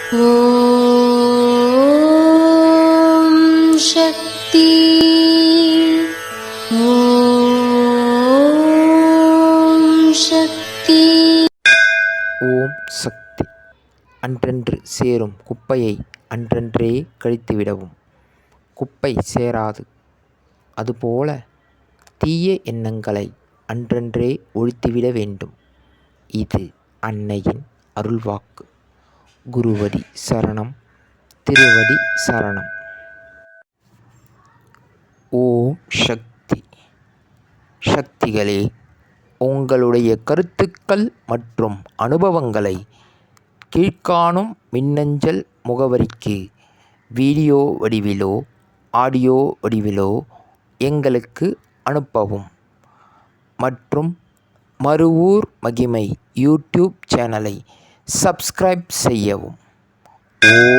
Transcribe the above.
ஓம் சக்தி. ஓம் சக்தி. ஓம் சக்தி. அன்றன்று சேரும் குப்பையை அன்றன்றே கழித்துவிடவும். குப்பை சேராது. அதுபோல தீய எண்ணங்களை அன்றன்றே ஒழித்துவிட வேண்டும். இது அன்னையின் அருள்வாக்கு. குருவடி சரணம், திருவடி சரணம். ஓம் சக்தி. சக்திகளே, உங்களுடைய கருத்துக்கள் மற்றும் அனுபவங்களை கீழ்காணும் மின்னஞ்சல் முகவரிக்கு வீடியோ வடிவிலோ ஆடியோ வடிவிலோ எங்களுக்கு அனுப்பவும். மற்றும் மறுவூர் மகிமை யூடியூப் சேனலை சப்ஸ்கிரைப் செய்யவும். ஓம்